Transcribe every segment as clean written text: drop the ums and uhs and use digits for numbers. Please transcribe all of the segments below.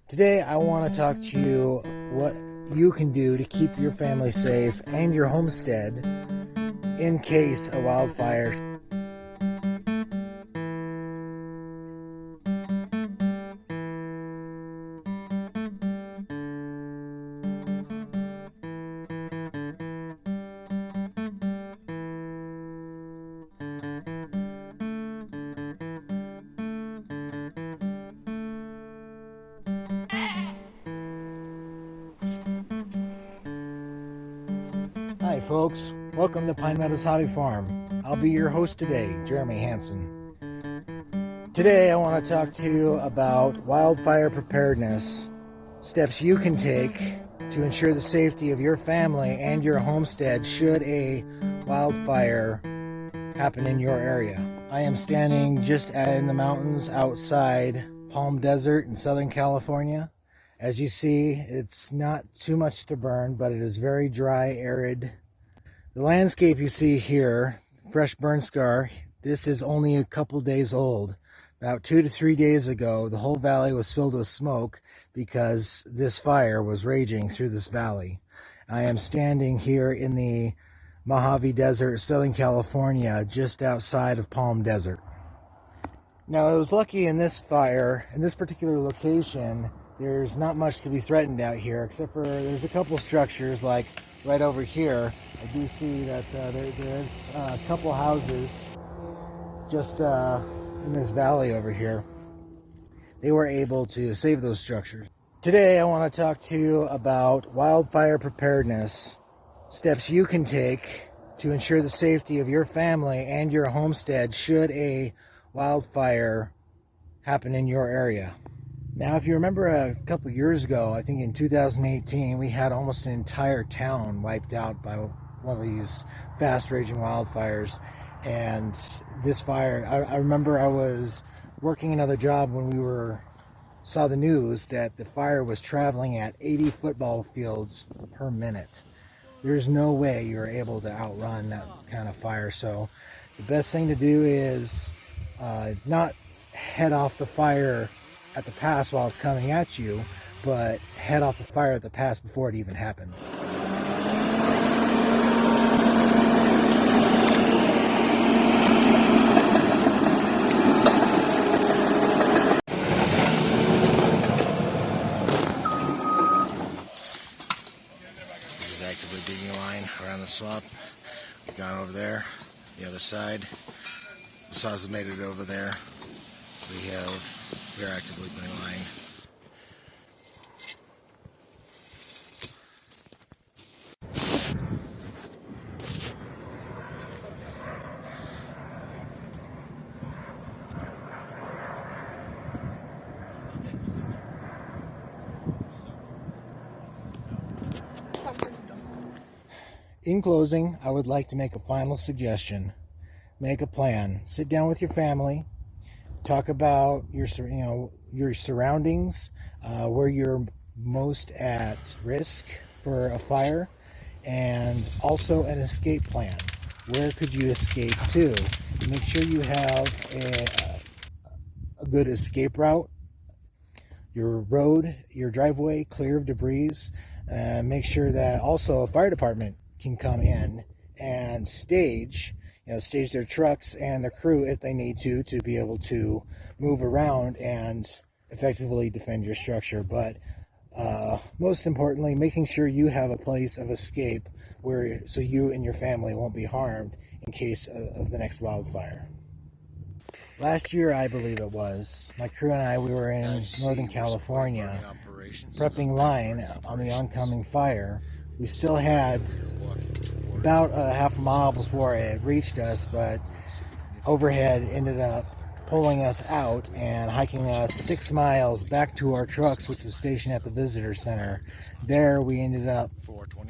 Today I want to talk to you what you can do to keep your family safe and your homestead in case a wildfire. Hi folks, welcome to Pine Meadows Hobby Farm. I'll be your host today, Jeremy Hansen. Today I want to talk to you about wildfire preparedness, steps you can take to ensure the safety of your family and your homestead should a wildfire happen in your area. I am standing just in the mountains outside Palm Desert in Southern California. As you see, it's not too much to burn, but it is very dry, arid. The landscape you see here, fresh burn scar, this is only a couple days old. About 2 to 3 days ago, the whole valley was filled with smoke because this fire was raging through this valley. I am standing here in the Mojave Desert, Southern California, just outside of Palm Desert. Now, I was lucky in this fire, in this particular location, there's not much to be threatened out here, except for there's a couple structures, like right over here. I do see that there's a couple houses just in this valley over here. They were able to save those structures. Today, I want to talk to you about wildfire preparedness, steps you can take to ensure the safety of your family and your homestead should a wildfire happen in your area. Now, if you remember a couple years ago, I think in 2018, we had almost an entire town wiped out by one of these fast-raging wildfires. And this fire, I remember I was working another job when we saw the news that the fire was traveling at 80 football fields per minute. There's no way you're able to outrun that kind of fire. So the best thing to do is not head off the fire at the pass while it's coming at you, but head off the fire at the pass before it even happens. This is actively digging a line around the swamp. We've gone over there, the other side. The saws have made it over there. We're actively putting a line. In closing, I would like to make a final suggestion. Make a plan. Sit down with your family. Talk about your surroundings, where you're most at risk for a fire, and also an escape plan. Where could you escape to? Make sure you have a good escape route. Your road, your driveway, clear of debris. Make sure that also a fire department can come in and stage their trucks and their crew if they need to be able to move around and effectively defend your structure. But most importantly, making sure you have a place of escape so you and your family won't be harmed in case of the next wildfire. Last year, I believe it was, my crew and I, we were in Northern California prepping line on the oncoming fire. We still had about a half a mile before it reached us, but overhead ended up pulling us out and hiking us 6 miles back to our trucks, which was stationed at the visitor center. There we ended up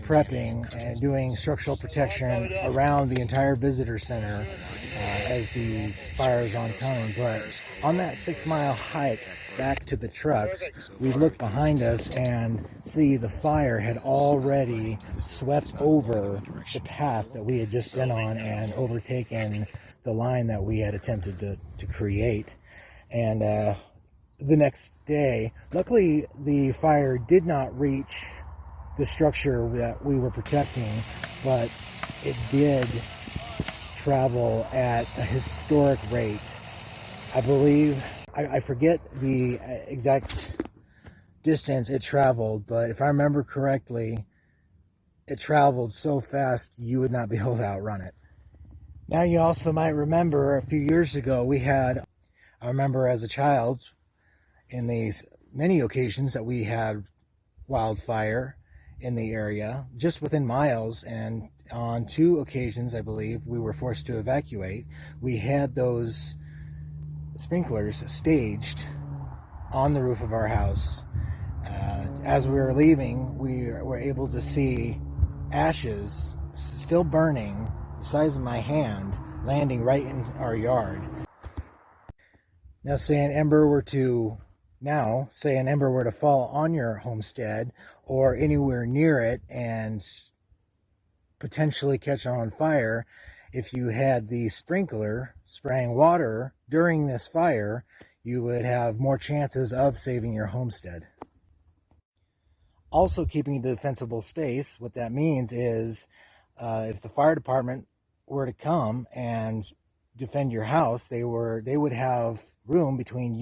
prepping and doing structural protection around the entire visitor center as the fire is oncoming. But on that 6-mile hike back to the trucks, we look behind us and see the fire had already swept over the path that we had just been on and overtaken the line that we had attempted to create. And the next day. Luckily, the fire did not reach the structure that we were protecting, but it did travel at a historic rate. I believe, I forget the exact distance it traveled, but if I remember correctly, it traveled so fast you would not be able to outrun it. Now you also might remember a few years ago I remember as a child in these many occasions that we had wildfire in the area just within miles, and on 2 occasions I believe we were forced to evacuate. We had those sprinklers staged on the roof of our house. As we were leaving, we were able to see ashes still burning the size of my hand landing right in our yard. Now say an ember were to fall on your homestead or anywhere near it and potentially catch on fire. If you had the sprinkler spraying water during this fire, you would have more chances of saving your homestead. Also, keeping a defensible space, what that means is if the fire department were to come and defend your house, they would have room between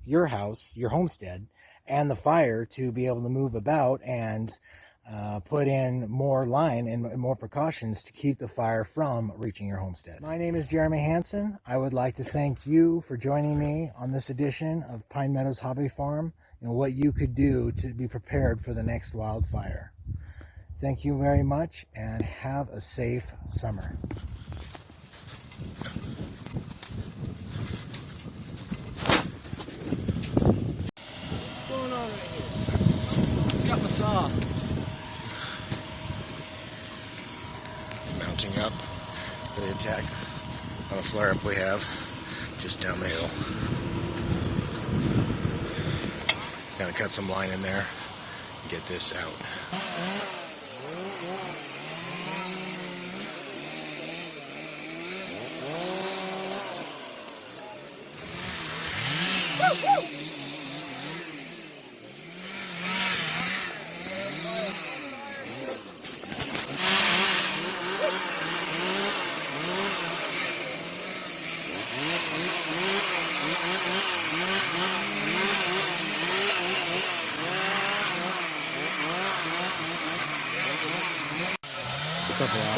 your house, your homestead, and the fire to be able to move about and put in more line and more precautions to keep the fire from reaching your homestead. My name is Jeremy Hansen. I would like to thank you for joining me on this edition of Pine Meadows Hobby Farm and what you could do to be prepared for the next wildfire. Thank you very much and have a safe summer. What's going on right here? He's got the saw. Mounting up for the attack on a flare up we have just down the hill. Gonna cut some line in there and get this out.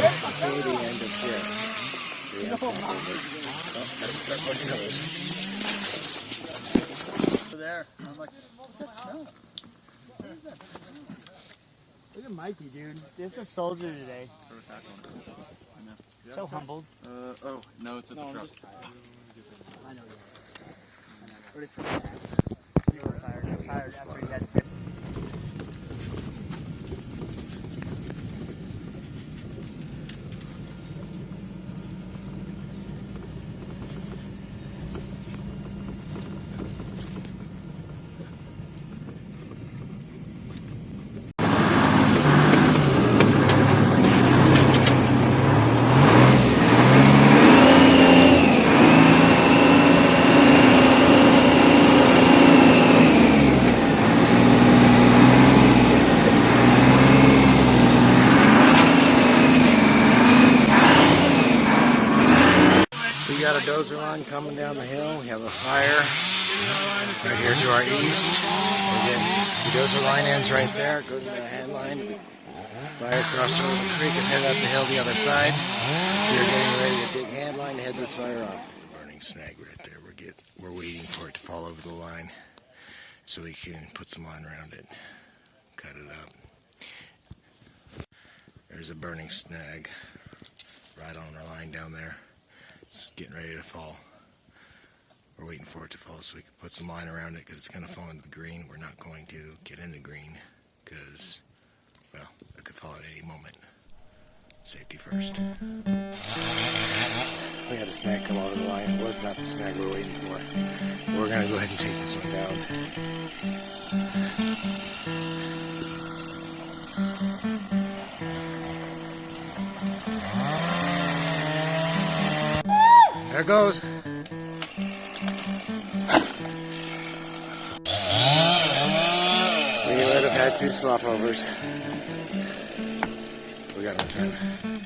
Before the end of shift. Start pushing hose. There. I'm like, what's that smell? What is that? Look at Mikey, dude. Just a soldier today. So humbled. Oh, no, it's at the truck. I know you are. You were tired. You were tired after you had got a dozer line coming down the hill. We have a fire right here to our east. Again, the dozer line ends right there. It goes to the hand line. Fire crossed over the creek is headed up the hill the other side. We are getting ready to dig hand line to head this fire off. It's a burning snag right there. We're waiting for it to fall over the line so we can put some line around it, cut it up. There's a burning snag right on our line down there. It's getting ready to fall. We're waiting for it to fall so we can put some line around it because it's going to fall into the green. We're not going to get in the green because, well, it could fall at any moment. Safety first. We had a snag come over the line. It was not the snag we're waiting for. We're going to go ahead and take this one down. There it goes. had 2 slop overs. We got them turned.